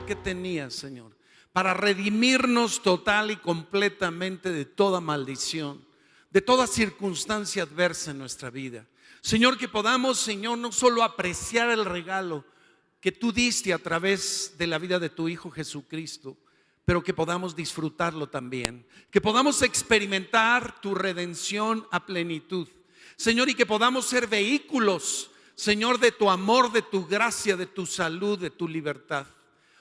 que tenías, Señor, para redimirnos total y completamente de toda maldición, de toda circunstancia adversa en nuestra vida. Señor, que podamos, Señor, no solo apreciar el regalo que tú diste a través de la vida de tu Hijo Jesucristo, pero que podamos disfrutarlo también, que podamos experimentar tu redención a plenitud, Señor, y que podamos ser vehículos, Señor, de tu amor, de tu gracia, de tu salud, de tu libertad.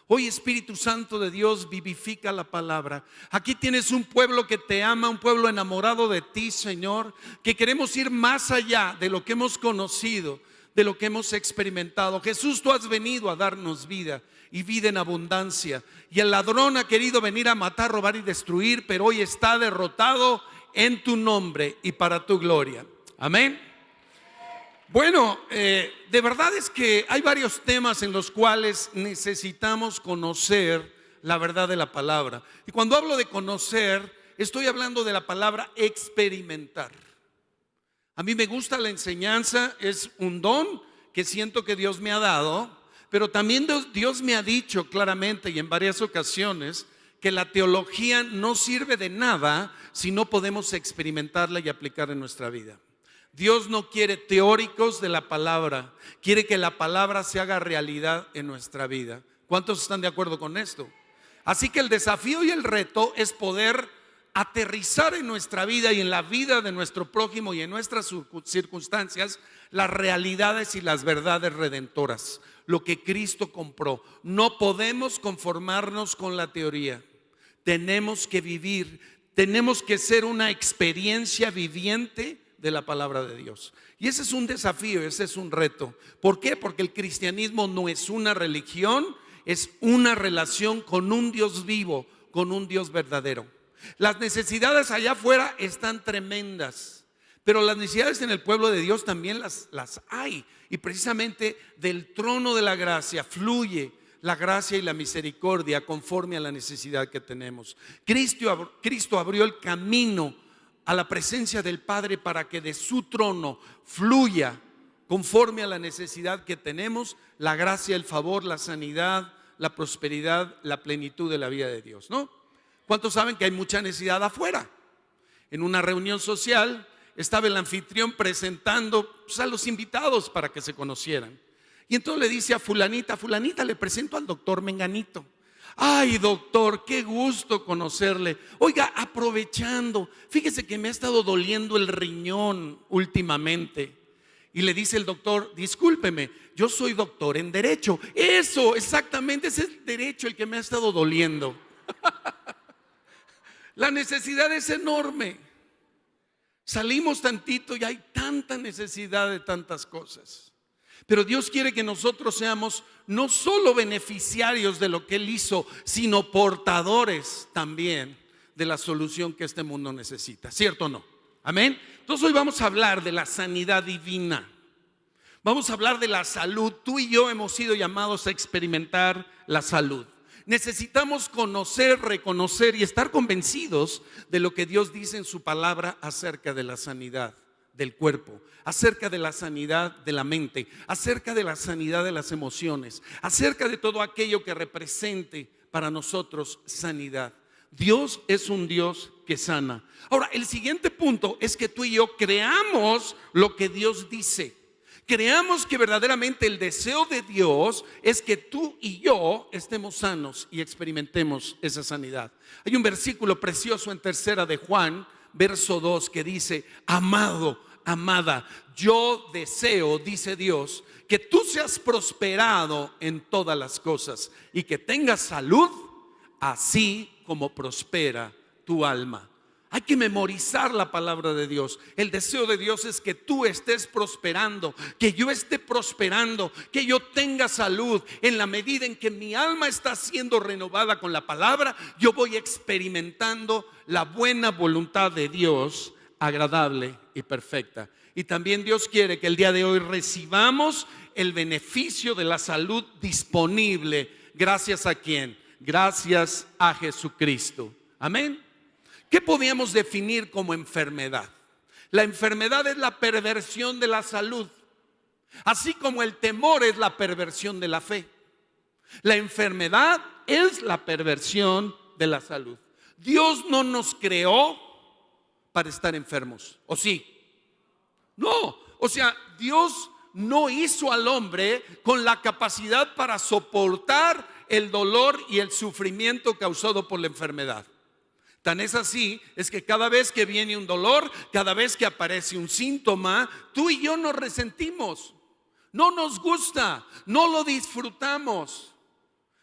Hoy, Espíritu Santo de Dios, vivifica la palabra. Aquí tienes un pueblo que te ama, un pueblo enamorado de ti, Señor, que queremos ir más allá de lo que hemos conocido, de lo que hemos experimentado. Jesús, tú has venido a darnos vida y vida en abundancia. Y el ladrón ha querido venir a matar, robar y destruir, pero hoy está derrotado en tu nombre y para tu gloria. Amén. Bueno, de verdad es que hay varios temas en los cuales necesitamos conocer la verdad de la palabra. Y cuando hablo de conocer, estoy hablando de la palabra experimentar. A mí me gusta la enseñanza, es un don que siento que Dios me ha dado, pero también Dios me ha dicho claramente y en varias ocasiones que la teología no sirve de nada si no podemos experimentarla y aplicar en nuestra vida. Dios no quiere teóricos de la palabra, quiere que la palabra se haga realidad en nuestra vida. ¿Cuántos están de acuerdo con esto? Así que el desafío y el reto es poder aterrizar en nuestra vida y en la vida de nuestro prójimo y en nuestras circunstancias las realidades y las verdades redentoras, lo que Cristo compró. No podemos conformarnos con la teoría, tenemos que vivir, tenemos que ser una experiencia viviente de la palabra de Dios. Y ese es un desafío, ese es un reto. ¿Por qué? Porque el cristianismo no es una religión, es una relación con un Dios vivo, con un Dios verdadero. Las necesidades allá afuera están tremendas, pero las necesidades en el pueblo de Dios también las hay. Y precisamente del trono de la gracia fluye la gracia y la misericordia conforme a la necesidad que tenemos. Cristo abrió el camino a la presencia del Padre para que de su trono fluya conforme a la necesidad que tenemos la gracia, el favor, la sanidad, la prosperidad, la plenitud de la vida de Dios, ¿no? ¿Cuántos saben que hay mucha necesidad afuera? En una reunión social estaba el anfitrión presentando a los invitados para que se conocieran. Y entonces le dice a fulanita, le presento al doctor Menganito. Ay, doctor, qué gusto conocerle. Oiga, aprovechando, fíjese que me ha estado doliendo el riñón últimamente. Y le dice el doctor, discúlpeme, yo soy doctor en derecho. Eso, exactamente, ese es el derecho el que me ha estado doliendo. La necesidad es enorme. Salimos tantito y hay tanta necesidad de tantas cosas. Pero Dios quiere que nosotros seamos no solo beneficiarios de lo que Él hizo, sino portadores también de la solución que este mundo necesita. ¿Cierto o no? Amén. Entonces hoy vamos a hablar de la sanidad divina. Vamos a hablar de la salud. Tú y yo hemos sido llamados a experimentar la salud. Necesitamos conocer, reconocer y estar convencidos de lo que Dios dice en su palabra acerca de la sanidad del cuerpo, acerca de la sanidad de la mente, acerca de la sanidad de las emociones, acerca de todo aquello que represente para nosotros sanidad. Dios es un Dios que sana. Ahora, el siguiente punto es que tú y yo creamos lo que Dios dice. Creamos que verdaderamente el deseo de Dios es que tú y yo estemos sanos y experimentemos esa sanidad. Hay un versículo precioso en 3 de Juan, verso 2, que dice: amado, amada, yo deseo, dice Dios, que tú seas prosperado en todas las cosas y que tengas salud, así como prospera tu alma. Hay que memorizar la palabra de Dios. El deseo de Dios es que tú estés prosperando, que yo esté prosperando, que yo tenga salud. En la medida en que mi alma está siendo renovada con la palabra, yo voy experimentando la buena voluntad de Dios, agradable y perfecta. Y también Dios quiere que el día de hoy recibamos el beneficio de la salud disponible. ¿Gracias a quién? Gracias a Jesucristo. Amén. ¿Qué podríamos definir como enfermedad? La enfermedad es la perversión de la salud, así como el temor es la perversión de la fe. La enfermedad es la perversión de la salud. Dios no nos creó para estar enfermos, ¿o sí? No, o sea, Dios no hizo al hombre con la capacidad para soportar el dolor y el sufrimiento causado por la enfermedad. Tan es así, es que cada vez que viene un dolor, cada vez que aparece un síntoma, tú y yo nos resentimos, no nos gusta, no lo disfrutamos.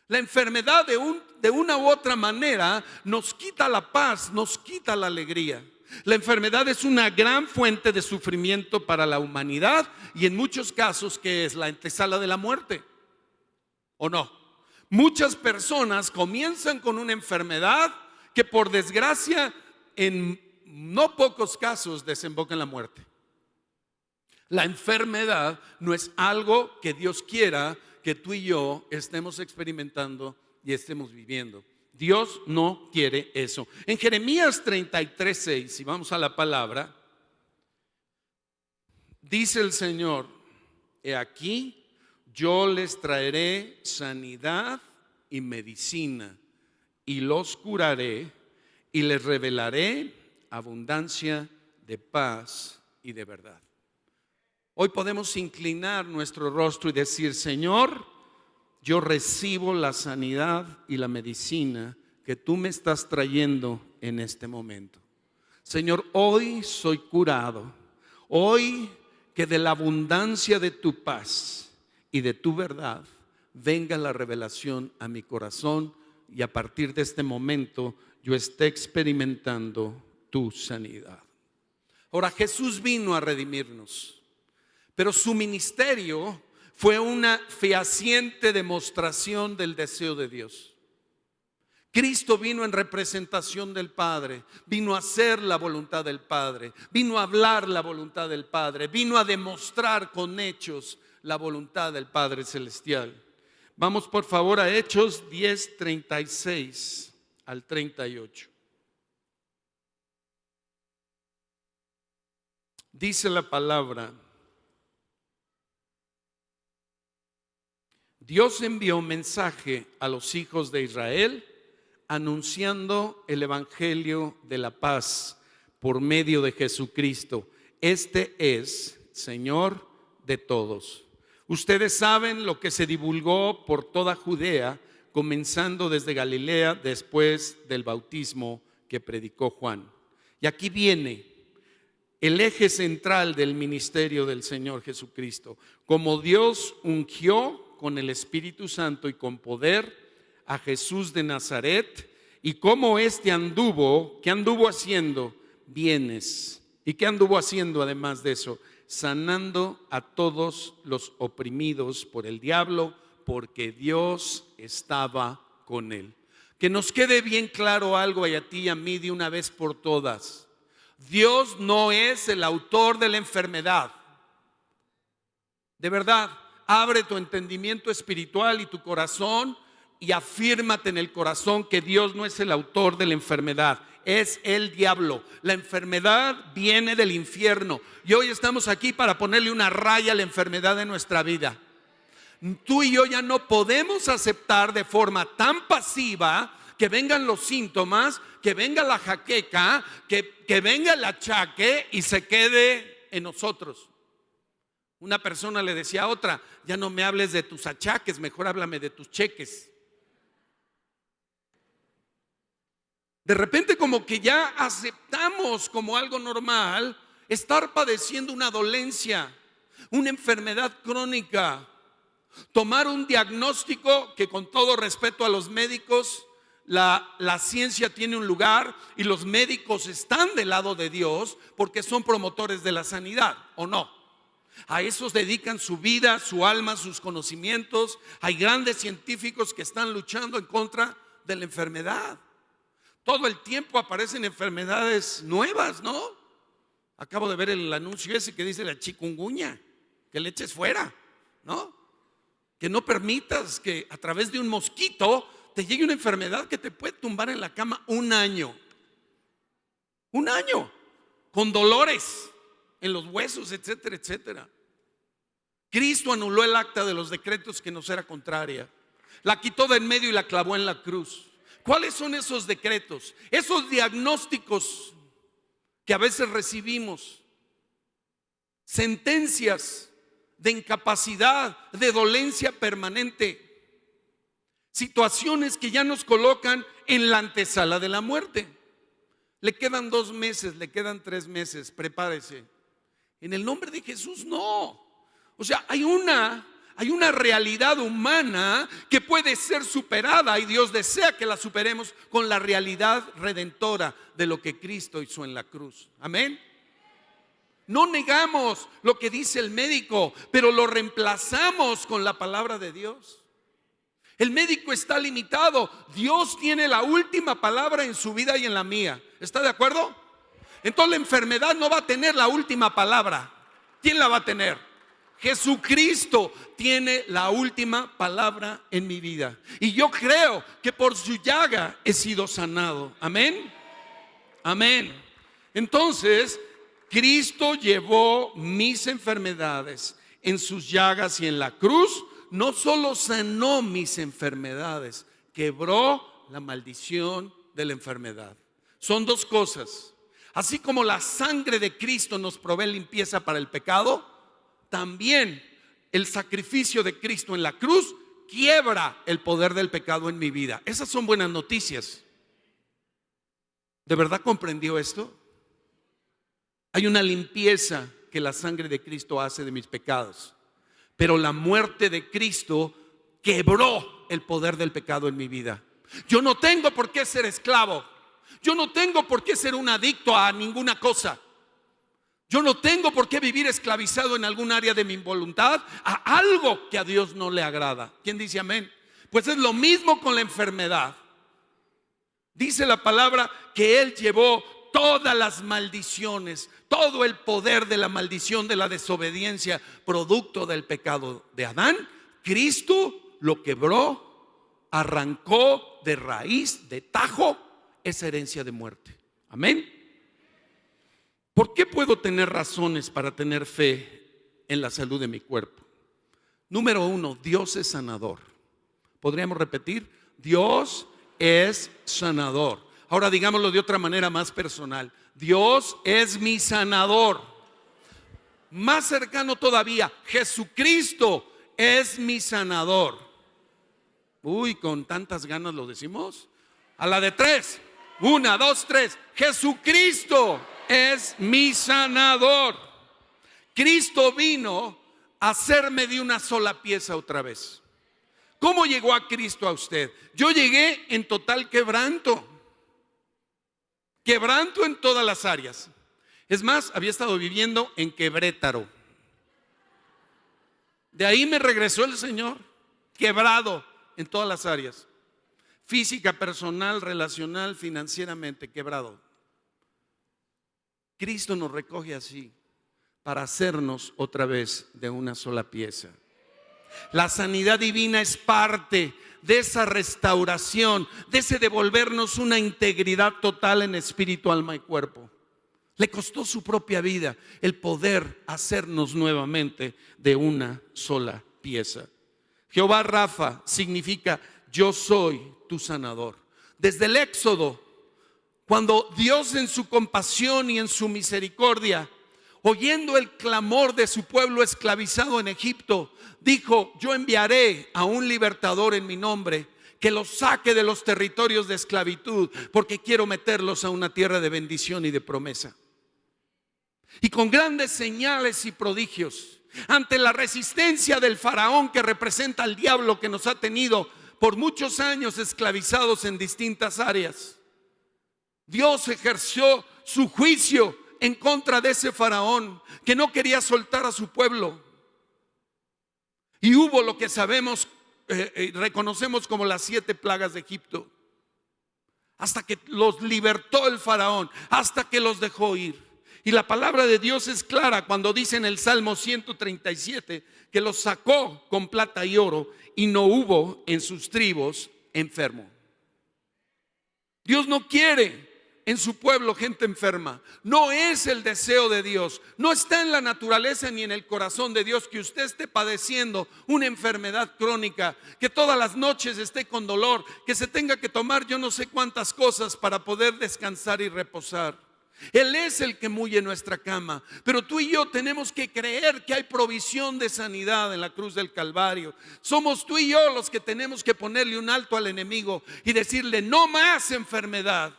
La enfermedad de una u otra manera nos quita la paz, nos quita la alegría. La enfermedad es una gran fuente de sufrimiento para la humanidad y en muchos casos que es la antesala de la muerte, ¿o no? Muchas personas comienzan con una enfermedad que por desgracia en no pocos casos desemboca en la muerte. La enfermedad no es algo que Dios quiera que tú y yo estemos experimentando y estemos viviendo. Dios no quiere eso. En Jeremías 33:6, si vamos a la palabra, dice el Señor: he aquí, yo les traeré sanidad y medicina, y los curaré, y les revelaré abundancia de paz y de verdad. Hoy podemos inclinar nuestro rostro y decir: Señor, yo recibo la sanidad y la medicina que tú me estás trayendo en este momento. Señor, hoy soy curado. Hoy que de la abundancia de tu paz y de tu verdad venga la revelación a mi corazón, y a partir de este momento yo esté experimentando tu sanidad. Ahora, Jesús vino a redimirnos, pero su ministerio fue una fehaciente demostración del deseo de Dios. Cristo vino en representación del Padre, vino a hacer la voluntad del Padre, vino a hablar la voluntad del Padre, vino a demostrar con hechos la voluntad del Padre Celestial. Vamos por favor a Hechos 10:36 al 38. Dice la palabra: Dios envió un mensaje a los hijos de Israel anunciando el evangelio de la paz por medio de Jesucristo. Este es Señor de todos. Ustedes saben lo que se divulgó por toda Judea, comenzando desde Galilea después del bautismo que predicó Juan. Y aquí viene el eje central del ministerio del Señor Jesucristo. Como Dios ungió con el Espíritu Santo y con poder a Jesús de Nazaret, y cómo éste anduvo, ¿qué anduvo haciendo? Bienes. ¿Y qué anduvo haciendo además de eso? Sanando a todos los oprimidos por el diablo, porque Dios estaba con él. Que nos quede bien claro algo a ti y a mí de una vez por todas: Dios no es el autor de la enfermedad. De verdad, abre tu entendimiento espiritual y tu corazón y afírmate en el corazón que Dios no es el autor de la enfermedad, es el diablo. La enfermedad viene del infierno y hoy estamos aquí para ponerle una raya a la enfermedad de nuestra vida. Tú y yo ya no podemos aceptar de forma tan pasiva que vengan los síntomas, que venga la jaqueca, que venga el achaque y se quede en nosotros. Una persona le decía a otra: ya no me hables de tus achaques, mejor háblame de tus cheques. De repente como que ya aceptamos como algo normal estar padeciendo una dolencia, una enfermedad crónica, tomar un diagnóstico que, con todo respeto a los médicos, la ciencia tiene un lugar y los médicos están del lado de Dios porque son promotores de la sanidad, ¿o no? A esos dedican su vida, su alma, sus conocimientos. Hay grandes científicos que están luchando en contra de la enfermedad. Todo el tiempo aparecen enfermedades nuevas, ¿no? Acabo de ver el anuncio ese que dice la chikungunya, que le eches fuera, ¿no? Que no permitas que a través de un mosquito te llegue una enfermedad que te puede tumbar en la cama un año, con dolores en los huesos, etcétera, etcétera. Cristo anuló el acta de los decretos que nos era contraria. La quitó de en medio y la clavó en la cruz. ¿Cuáles son esos decretos? Esos diagnósticos que a veces recibimos. Sentencias de incapacidad, de dolencia permanente. Situaciones que ya nos colocan en la antesala de la muerte. Le quedan 2 meses, le quedan 3 meses, prepárese. En el nombre de Jesús, no. O sea, hay una realidad humana que puede ser superada y Dios desea que la superemos con la realidad redentora de lo que Cristo hizo en la cruz. Amén. No negamos lo que dice el médico, pero lo reemplazamos con la palabra de Dios. El médico está limitado. Dios tiene la última palabra en su vida y en la mía. ¿Está de acuerdo? Entonces la enfermedad no va a tener la última palabra. ¿Quién la va a tener? Jesucristo tiene la última palabra en mi vida. Y yo creo que por su llaga he sido sanado. Amén. Amén. Entonces, Cristo llevó mis enfermedades en sus llagas y en la cruz. No solo sanó mis enfermedades, quebró la maldición de la enfermedad. Son 2 cosas. Así como la sangre de Cristo nos provee limpieza para el pecado, también el sacrificio de Cristo en la cruz quiebra el poder del pecado en mi vida. Esas son buenas noticias. ¿De verdad comprendió esto? Hay una limpieza que la sangre de Cristo hace de mis pecados, pero la muerte de Cristo quebró el poder del pecado en mi vida. Yo no tengo por qué ser esclavo. Yo no tengo por qué ser un adicto a ninguna cosa. Yo no tengo por qué vivir esclavizado en algún área de mi voluntad a algo que a Dios no le agrada. ¿Quién dice amén? Pues es lo mismo con la enfermedad. Dice la palabra que Él llevó todas las maldiciones, todo el poder de la maldición de la desobediencia, producto del pecado de Adán. Cristo lo quebró, arrancó de raíz, de tajo, esa herencia de muerte. Amén. ¿Por qué puedo tener razones para tener fe en la salud de mi cuerpo? Número 1, Dios es sanador. ¿Podríamos repetir? Dios es sanador. Ahora digámoslo de otra manera más personal. Dios es mi sanador. Más cercano todavía, Jesucristo es mi sanador. Uy, con tantas ganas lo decimos. A la de 3. 1, 2, 3. Jesucristo es mi sanador. Cristo vino a hacerme de una sola pieza otra vez. ¿Cómo llegó a Cristo a usted? Yo llegué en total quebranto. Quebranto en todas las áreas. Es más, había estado viviendo en Querétaro. De ahí me regresó el Señor, quebrado en todas las áreas. Física, personal, relacional, financieramente, quebrado. Cristo nos recoge así para hacernos otra vez de una sola pieza. La sanidad divina es parte de esa restauración, de ese devolvernos una integridad total en espíritu, alma y cuerpo. Le costó su propia vida el poder hacernos nuevamente de una sola pieza. Jehová Rafa significa yo soy tu sanador. Desde el Éxodo, cuando Dios en su compasión y en su misericordia, oyendo el clamor de su pueblo esclavizado en Egipto, dijo: yo enviaré a un libertador en mi nombre que los saque de los territorios de esclavitud, porque quiero meterlos a una tierra de bendición y de promesa. Y con grandes señales y prodigios, ante la resistencia del faraón, que representa al diablo, que nos ha tenido por muchos años esclavizados en distintas áreas, Dios ejerció su juicio en contra de ese faraón que no quería soltar a su pueblo. Y hubo lo que sabemos, reconocemos como las 7 plagas de Egipto, hasta que los libertó el faraón, hasta que los dejó ir. Y la palabra de Dios es clara cuando dice en el Salmo 137 que los sacó con plata y oro y no hubo en sus tribus enfermo. Dios no quiere en su pueblo gente enferma. No es el deseo de Dios. No está en la naturaleza ni en el corazón de Dios que usted esté padeciendo una enfermedad crónica, que todas las noches esté con dolor, que se tenga que tomar yo no sé cuántas cosas para poder descansar y reposar. Él es el que mulle nuestra cama, pero tú y yo tenemos que creer que hay provisión de sanidad en la cruz del Calvario. Somos tú y yo los que tenemos que ponerle un alto al enemigo y decirle: no más enfermedad,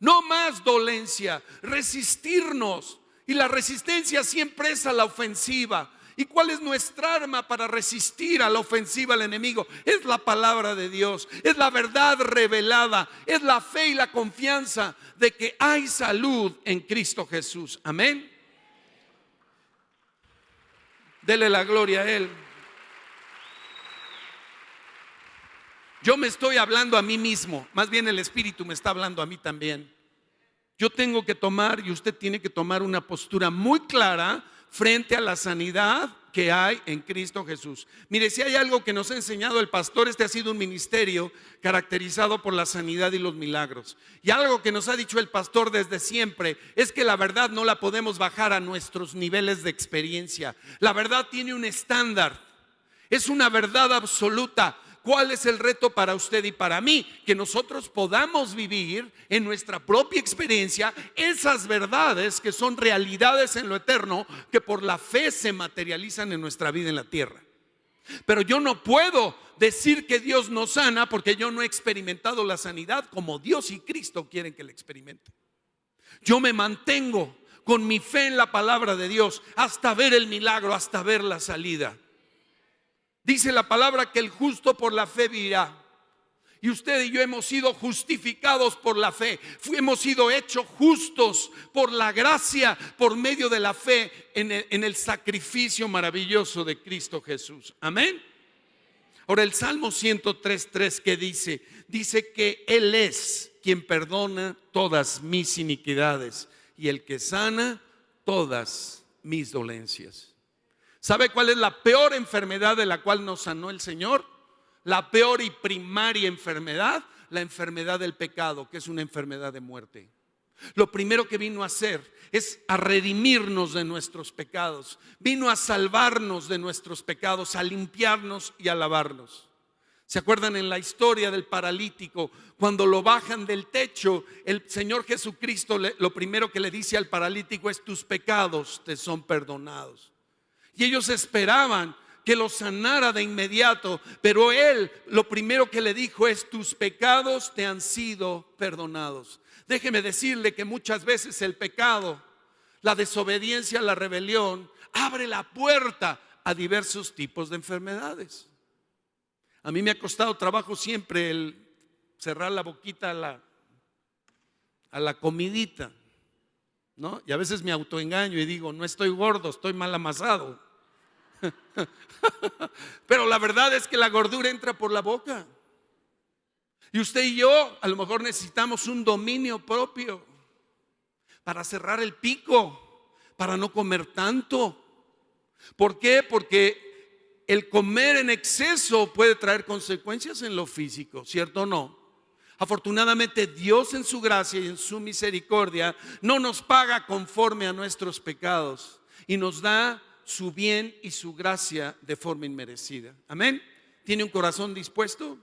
no más dolencia, resistirnos. Y la resistencia siempre es a la ofensiva. ¿Y cuál es nuestra arma para resistir a la ofensiva del enemigo? Es la palabra de Dios, es la verdad revelada, es la fe y la confianza de que hay salud en Cristo Jesús. Amén. Dele la gloria a Él. Yo me estoy hablando a mí mismo, más bien el Espíritu me está hablando a mí también. Yo tengo que tomar, y usted tiene que tomar, una postura muy clara frente a la sanidad que hay en Cristo Jesús. Mire, si hay algo que nos ha enseñado el pastor, este ha sido un ministerio caracterizado por la sanidad y los milagros. Y algo que nos ha dicho el pastor desde siempre es que la verdad no la podemos bajar a nuestros niveles de experiencia. La verdad tiene un estándar, es una verdad absoluta. ¿Cuál es el reto para usted y para mí? Que nosotros podamos vivir en nuestra propia experiencia esas verdades que son realidades en lo eterno, que por la fe se materializan en nuestra vida en la tierra. Pero yo no puedo decir que Dios nos sana porque yo no he experimentado la sanidad como Dios y Cristo quieren que la experimente. Yo me mantengo con mi fe en la palabra de Dios hasta ver el milagro, hasta ver la salida. Dice la palabra que el justo por la fe vivirá. Y usted y yo hemos sido justificados por la fe. Hemos sido hechos justos por la gracia, por medio de la fe en el sacrificio maravilloso de Cristo Jesús. Amén. Ahora el Salmo 103:3 que dice que Él es quien perdona todas mis iniquidades y el que sana todas mis dolencias. ¿Sabe cuál es la peor enfermedad de la cual nos sanó el Señor? La peor y primaria enfermedad, la enfermedad del pecado, que es una enfermedad de muerte. Lo primero que vino a hacer es a redimirnos de nuestros pecados. Vino a salvarnos de nuestros pecados, a limpiarnos y a lavarnos. ¿Se acuerdan en la historia del paralítico? Cuando lo bajan del techo, el Señor Jesucristo lo primero que le dice al paralítico es: tus pecados te son perdonados. Y ellos esperaban que lo sanara de inmediato, pero Él lo primero que le dijo es: tus pecados te han sido perdonados. Déjeme decirle que muchas veces el pecado, la desobediencia, la rebelión, abre la puerta a diversos tipos de enfermedades. A mí me ha costado trabajo siempre el cerrar la boquita a la comidita, ¿no? Y a veces me autoengaño y digo: no estoy gordo, estoy mal amasado. Pero la verdad es que la gordura entra por la boca. Y usted y yo a lo mejor necesitamos un dominio propio para cerrar el pico, para no comer tanto. ¿Por qué? Porque el comer en exceso puede traer consecuencias en lo físico, ¿cierto o no? Afortunadamente Dios en su gracia y en su misericordia no nos paga conforme a nuestros pecados y nos da su bien y su gracia de forma inmerecida. Amén. Tiene un corazón dispuesto,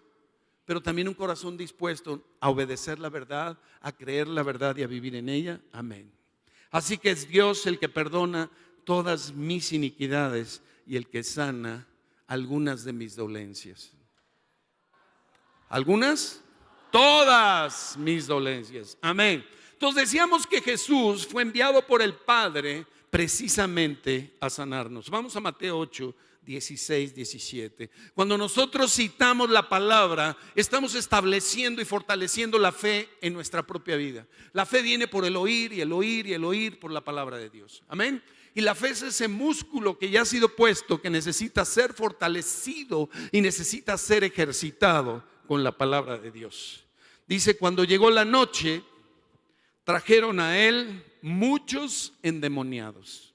pero también un corazón dispuesto a obedecer la verdad, a creer la verdad y a vivir en ella. Amén. Así que es Dios el que perdona todas mis iniquidades y el que sana algunas de mis dolencias. ¿Algunas? Todas mis dolencias. Amén. Entonces decíamos que Jesús fue enviado por el Padre precisamente a sanarnos. Vamos a Mateo 8, 16, 17. Cuando nosotros citamos la palabra, estamos estableciendo y fortaleciendo la fe en nuestra propia vida. La fe viene por el oír y el oír y el oír por la palabra de Dios. Amén. Y la fe es ese músculo que ya ha sido puesto, que necesita ser fortalecido y necesita ser ejercitado con la palabra de Dios. Dice: cuando llegó la noche, trajeron a él muchos endemoniados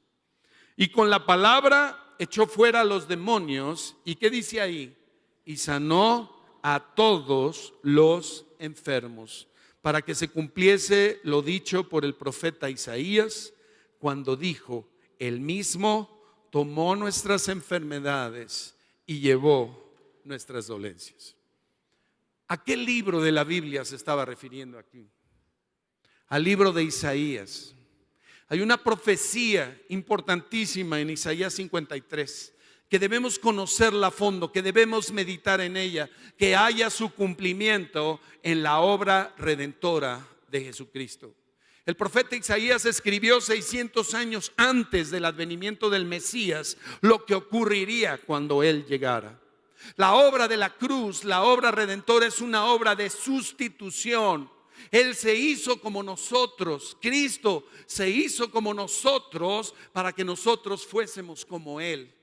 y con la palabra echó fuera a los demonios. ¿Y qué dice ahí? Y sanó a todos los enfermos. para que se cumpliese lo dicho por el profeta Isaías, cuando dijo: Él mismo tomó nuestras enfermedades y llevó nuestras dolencias. ¿A qué libro de la Biblia se estaba refiriendo aquí? Al libro de Isaías. Hay una profecía importantísima en Isaías 53 que debemos conocerla a fondo, que debemos meditar en ella, que haya su cumplimiento en la obra redentora de Jesucristo. El profeta Isaías escribió 600 años antes del advenimiento del Mesías lo que ocurriría cuando Él llegara. La obra de la cruz, la obra redentora, es una obra de sustitución. Él se hizo como nosotros, Cristo se hizo como nosotros para que nosotros fuésemos como Él.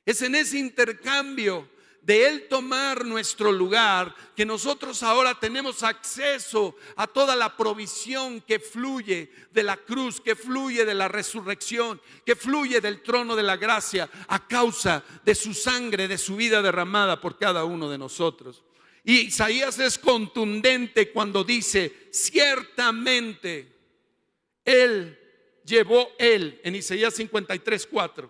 Es en ese intercambio de Él tomar nuestro lugar que nosotros ahora tenemos acceso a toda la provisión que fluye de la cruz, que fluye de la resurrección, que fluye del trono de la gracia a causa de su sangre, de su vida derramada por cada uno de nosotros. Y Isaías es contundente cuando dice: ciertamente Él llevó en Isaías 53:4.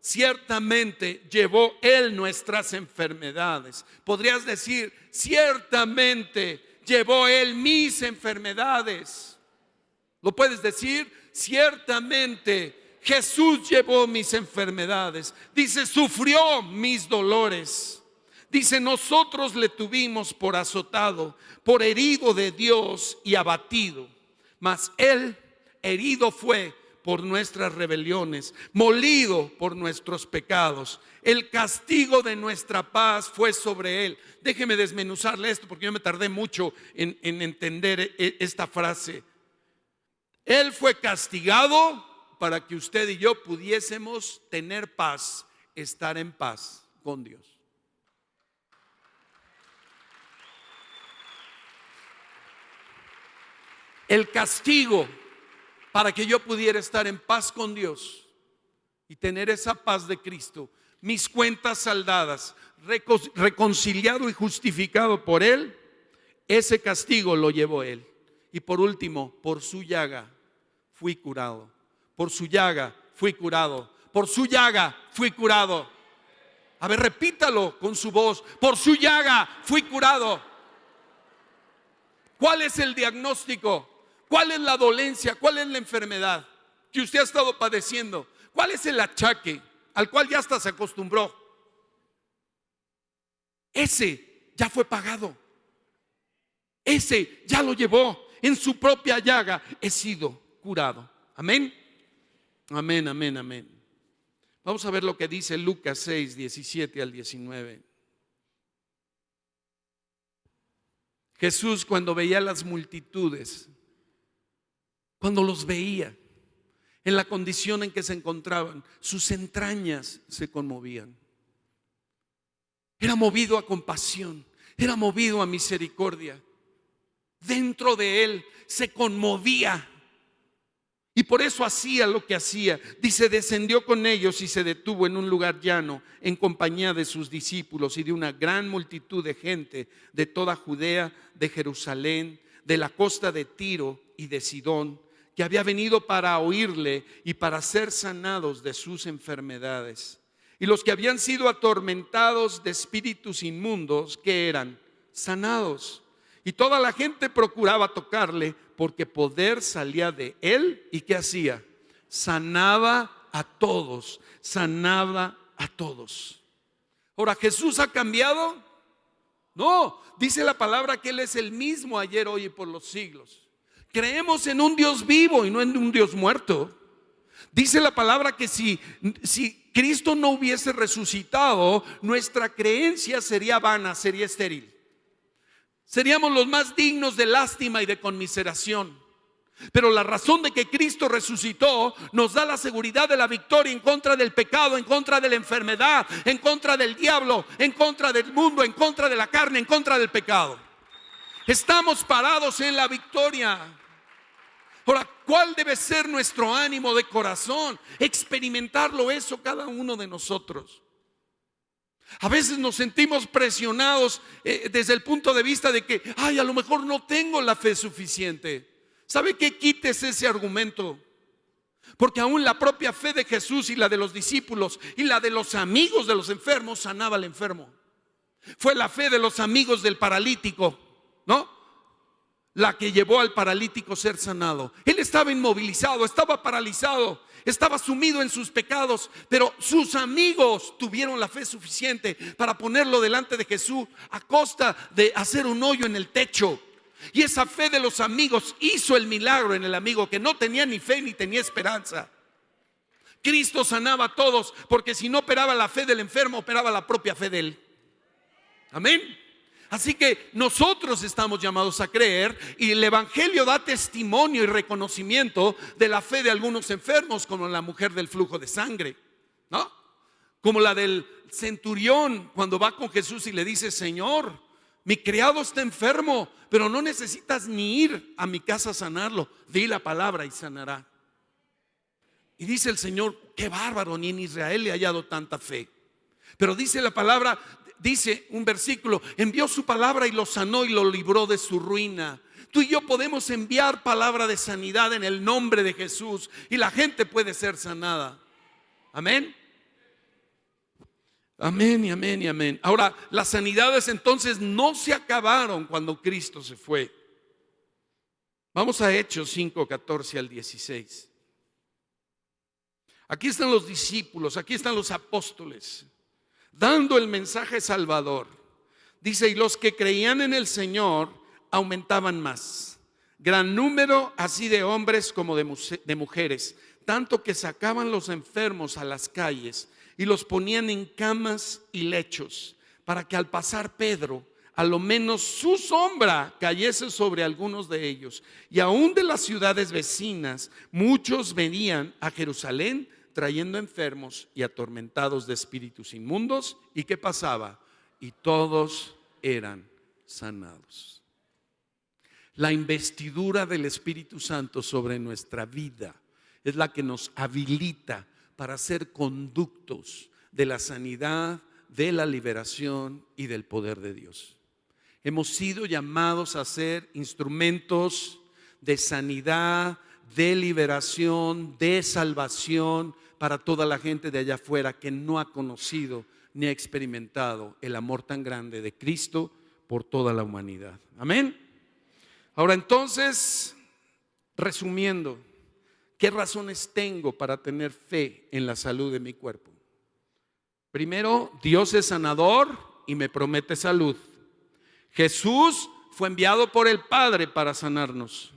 Ciertamente llevó Él nuestras enfermedades. Podrías decir: ciertamente llevó Él mis enfermedades. ¿Lo puedes decir? Ciertamente Jesús llevó mis enfermedades. Dice: sufrió mis dolores. Dice: nosotros le tuvimos por azotado, por herido de Dios y abatido. Mas Él herido fue por nuestras rebeliones, molido por nuestros pecados. El castigo de nuestra paz fue sobre Él. Déjeme desmenuzarle esto porque yo me tardé mucho en entender esta frase. Él fue castigado para que usted y yo pudiésemos tener paz, estar en paz con Dios. El castigo para que yo pudiera estar en paz con Dios y tener esa paz de Cristo, mis cuentas saldadas, reconciliado y justificado por Él, ese castigo lo llevó Él. Y por último, por su llaga fui curado. Por su llaga fui curado. Por su llaga fui curado. A ver, repítalo con su voz: por su llaga fui curado. ¿Cuál es el diagnóstico? ¿Cuál es la dolencia? ¿Cuál es la enfermedad que usted ha estado padeciendo? ¿Cuál es el achaque al cual ya hasta se acostumbró? Ese ya fue pagado. Ese ya lo llevó. En su propia llaga he sido curado. Amén. Amén, amén, amén. Vamos a ver lo que dice Lucas 6, 17 al 19. Jesús, cuando veía las multitudes, cuando los veía en la condición en que se encontraban, sus entrañas se conmovían. Era movido a compasión, era movido a misericordia. Dentro de Él se conmovía y por eso hacía lo que hacía. Dice: descendió con ellos y se detuvo en un lugar llano en compañía de sus discípulos y de una gran multitud de gente de toda Judea, de Jerusalén, de la costa de Tiro y de Sidón, que había venido para oírle y para ser sanados de sus enfermedades. Y los que habían sido atormentados de espíritus inmundos, que eran sanados. Y toda la gente procuraba tocarle, porque poder salía de él. ¿Y qué hacía? Sanaba a todos, sanaba a todos. Ahora, ¿Jesús ha cambiado? No, dice la palabra que Él es el mismo ayer, hoy y por los siglos. Creemos en un Dios vivo y no en un Dios muerto. Dice la palabra que si Cristo no hubiese resucitado, nuestra creencia sería vana, sería estéril. Seríamos los más dignos de lástima y de conmiseración. Pero la razón de que Cristo resucitó nos da la seguridad de la victoria en contra del pecado, en contra de la enfermedad, en contra del diablo, en contra del mundo, en contra de la carne, en contra del pecado. Estamos parados en la victoria. Ahora, ¿cuál debe ser nuestro ánimo de corazón? Experimentarlo eso cada uno de nosotros. A veces nos sentimos presionados desde el punto de vista de que, ay, a lo mejor no tengo la fe suficiente. ¿Sabe qué? Quites ese argumento. Porque aún la propia fe de Jesús y la de los discípulos y la de los amigos de los enfermos sanaba al enfermo. Fue la fe de los amigos del paralítico, ¿no?, la que llevó al paralítico a ser sanado. Él estaba inmovilizado, estaba paralizado, estaba sumido en sus pecados, pero sus amigos tuvieron la fe suficiente para ponerlo delante de Jesús a costa de hacer un hoyo en el techo. Y esa fe de los amigos hizo el milagro en el amigo que no tenía ni fe ni tenía esperanza. Cristo sanaba a todos, porque si no operaba la fe del enfermo, operaba la propia fe de él. Amén. Así que nosotros estamos llamados a creer, y el evangelio da testimonio y reconocimiento de la fe de algunos enfermos, como la mujer del flujo de sangre, ¿no? Como la del centurión cuando va con Jesús y le dice: Señor, mi criado está enfermo, pero no necesitas ni ir a mi casa a sanarlo, di la palabra y sanará. Y dice el Señor: qué bárbaro, ni en Israel le ha hallado tanta fe. Pero dice la palabra, dice un versículo, envió su palabra y lo sanó y lo libró de su ruina. Tú y yo podemos enviar palabra de sanidad en el nombre de Jesús y la gente puede ser sanada. Amén. Amén y amén y amén. Ahora, las sanidades entonces no se acabaron cuando Cristo se fue. Vamos a Hechos 5, 14 al 16. Aquí están los discípulos, aquí están los apóstoles, dando el mensaje salvador. Dice: y los que creían en el Señor aumentaban más, gran número así de hombres como de mujeres, tanto que sacaban los enfermos a las calles y los ponían en camas y lechos, para que al pasar Pedro, a lo menos su sombra cayese sobre algunos de ellos. Y aún de las ciudades vecinas muchos venían a Jerusalén trayendo enfermos y atormentados de espíritus inmundos. ¿Y qué pasaba? Y todos eran sanados. La investidura del Espíritu Santo sobre nuestra vida es la que nos habilita para ser conductos de la sanidad, de la liberación y del poder de Dios. Hemos sido llamados a ser instrumentos de sanidad, de liberación, de salvación para toda la gente de allá afuera que no ha conocido ni ha experimentado el amor tan grande de Cristo por toda la humanidad. Amén. Ahora entonces, resumiendo, ¿qué razones tengo para tener fe en la salud de mi cuerpo? Primero, Dios es sanador y me promete salud. Jesús fue enviado por el Padre para sanarnos.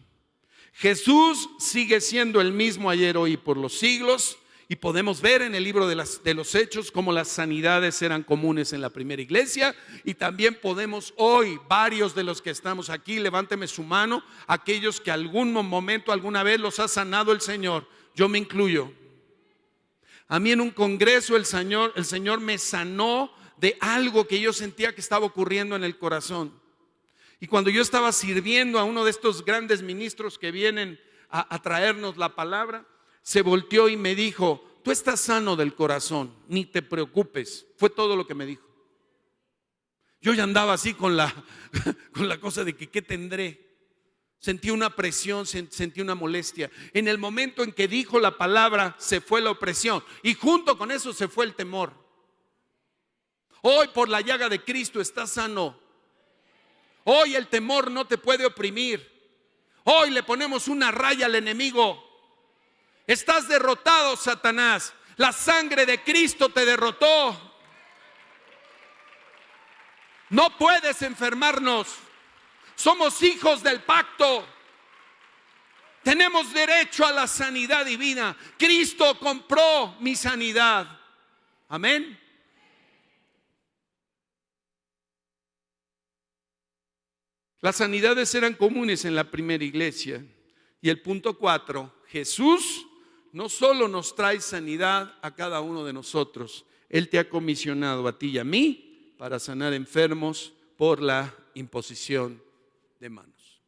Jesús sigue siendo el mismo ayer, hoy y por los siglos. Y podemos ver en el libro de los Hechos cómo las sanidades eran comunes en la primera iglesia. Y también podemos hoy, varios de los que estamos aquí, levánteme su mano, aquellos que algún momento, alguna vez los ha sanado el Señor. Yo me incluyo. A mí en un congreso el Señor me sanó de algo que yo sentía que estaba ocurriendo en el corazón. Y cuando yo estaba sirviendo a uno de estos grandes ministros que vienen a traernos la palabra, se volteó y me dijo: tú estás sano del corazón, ni te preocupes. Fue todo lo que me dijo. Yo ya andaba así con la cosa de que ¿qué tendré? Sentí una presión, sentí una molestia. En el momento en que dijo la palabra, se fue la opresión y junto con eso se fue el temor. Hoy por la llaga de Cristo estás sano. Hoy el temor no te puede oprimir. Hoy le ponemos una raya al enemigo. Estás derrotado, Satanás. La sangre de Cristo te derrotó. No puedes enfermarnos. Somos hijos del pacto. Tenemos derecho a la sanidad divina. Cristo compró mi sanidad. Amén. Las sanidades eran comunes en la primera iglesia. Y el punto 4, Jesús no solo nos trae sanidad a cada uno de nosotros, Él te ha comisionado a ti y a mí para sanar enfermos por la imposición de manos.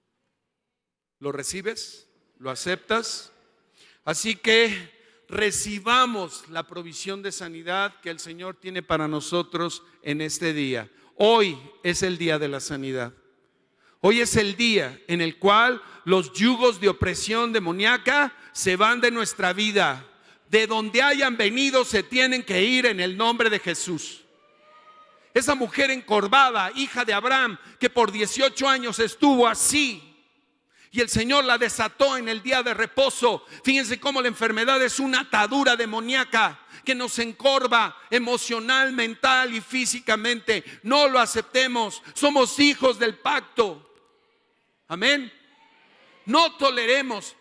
¿Lo recibes? ¿Lo aceptas? Así que recibamos la provisión de sanidad que el Señor tiene para nosotros en este día. Hoy es el día de la sanidad. Hoy es el día en el cual los yugos de opresión demoníaca se van de nuestra vida. De donde hayan venido se tienen que ir en el nombre de Jesús. Esa mujer encorvada, hija de Abraham, que por 18 años estuvo así, y el Señor la desató en el día de reposo. Fíjense cómo la enfermedad es una atadura demoníaca que nos encorva emocional, mental y físicamente. No lo aceptemos. Somos hijos del pacto. Amén. No toleremos.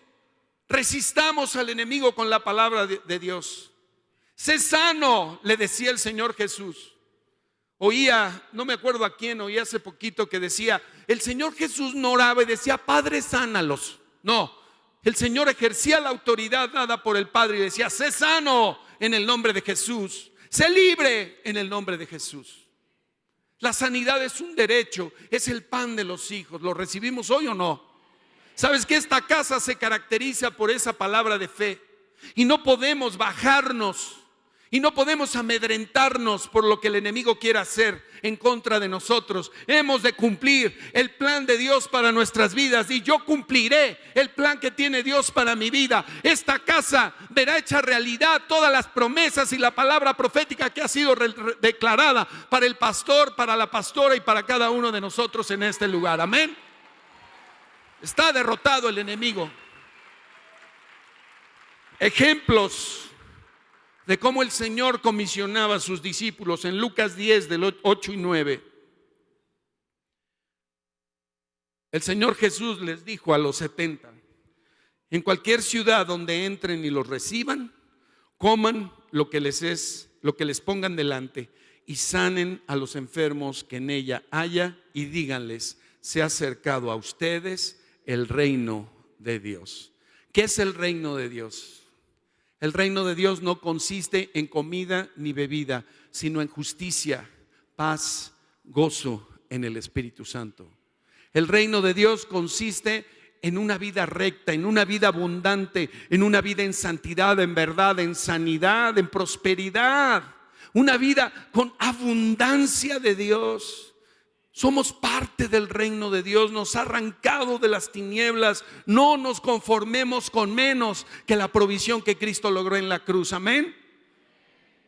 Resistamos al enemigo con la palabra de Dios. Sé sano, le decía el Señor Jesús. Oía, no me acuerdo a quién, oí hace poquito que decía, el Señor Jesús no oraba y decía, Padre, sánalos. No, el Señor ejercía la autoridad dada por el Padre y decía, sé sano en el nombre de Jesús, sé libre en el nombre de Jesús. La sanidad es un derecho, es el pan de los hijos. ¿Lo recibimos hoy o no? ¿Sabes que esta casa se caracteriza por esa palabra de fe? Y no podemos bajarnos. Y no podemos amedrentarnos por lo que el enemigo quiera hacer en contra de nosotros. Hemos de cumplir el plan de Dios para nuestras vidas. Y yo cumpliré el plan que tiene Dios para mi vida. Esta casa verá hecha realidad todas las promesas y la palabra profética que ha sido declarada para el pastor, para la pastora y para cada uno de nosotros en este lugar. Amén. Está derrotado el enemigo. Ejemplos de cómo el Señor comisionaba a sus discípulos en Lucas 10 del 8 y 9. El Señor Jesús les dijo a los 70: en cualquier ciudad donde entren y los reciban, coman lo que les pongan delante y sanen a los enfermos que en ella haya, y díganles: se ha acercado a ustedes el reino de Dios. ¿Qué es el reino de Dios? El reino de Dios no consiste en comida ni bebida, sino en justicia, paz, gozo en el Espíritu Santo. El reino de Dios consiste en una vida recta, en una vida abundante, en una vida en santidad, en verdad, en sanidad, en prosperidad. Una vida con abundancia de Dios. Somos parte del reino de Dios, nos ha arrancado de las tinieblas. No nos conformemos con menos que la provisión que Cristo logró en la cruz. Amén.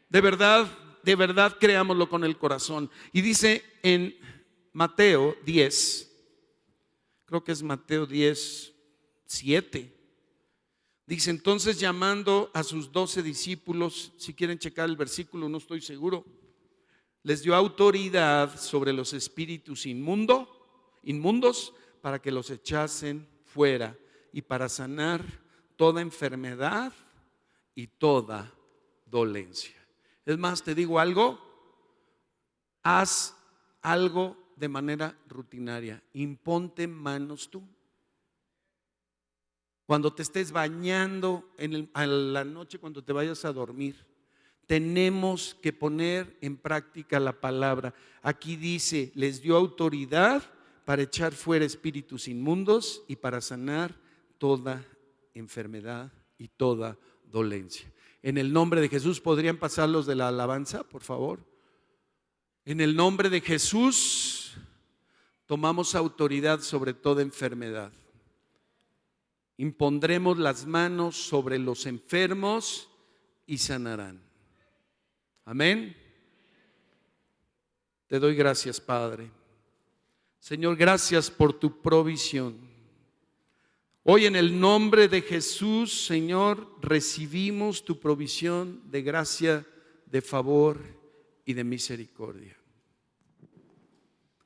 De verdad creámoslo con el corazón. Y dice en Mateo 10, creo que es Mateo 10, 7. Dice: entonces, llamando a sus 12 discípulos, si quieren checar el versículo, no estoy seguro, les dio autoridad sobre los espíritus inmundos para que los echasen fuera y para sanar toda enfermedad y toda dolencia. Es más, te digo algo, haz algo de manera rutinaria, imponte manos tú. Cuando te estés bañando a la noche, cuando te vayas a dormir, tenemos que poner en práctica la palabra. Aquí dice: les dio autoridad para echar fuera espíritus inmundos y para sanar toda enfermedad y toda dolencia. En el nombre de Jesús, ¿podrían pasar los de la alabanza, por favor? En el nombre de Jesús tomamos autoridad sobre toda enfermedad. Impondremos las manos sobre los enfermos y sanarán. Amén. Te doy gracias, Padre. Señor, gracias por tu provisión. Hoy, en el nombre de Jesús, Señor, recibimos tu provisión de gracia, de favor y de misericordia.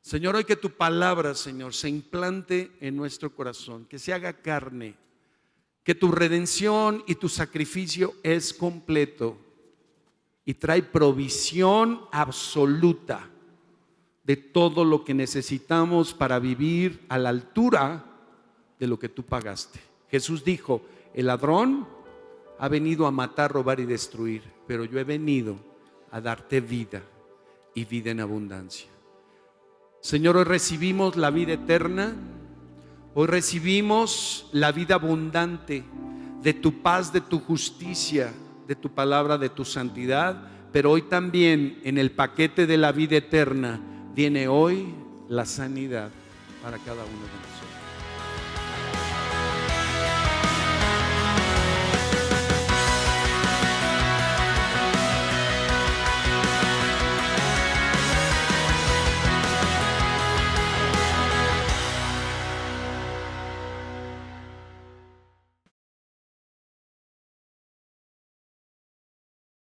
Señor, hoy que tu palabra, Señor, se implante en nuestro corazón, que se haga carne, que tu redención y tu sacrificio es completo y trae provisión absoluta de todo lo que necesitamos para vivir a la altura de lo que tú pagaste. Jesús dijo: el ladrón ha venido a matar, robar y destruir, pero yo he venido a darte vida y vida en abundancia. Señor, hoy recibimos la vida eterna, hoy recibimos la vida abundante de tu paz, de tu justicia, de tu palabra, de tu santidad. Pero hoy también en el paquete de la vida eterna viene hoy la sanidad para cada uno de nosotros.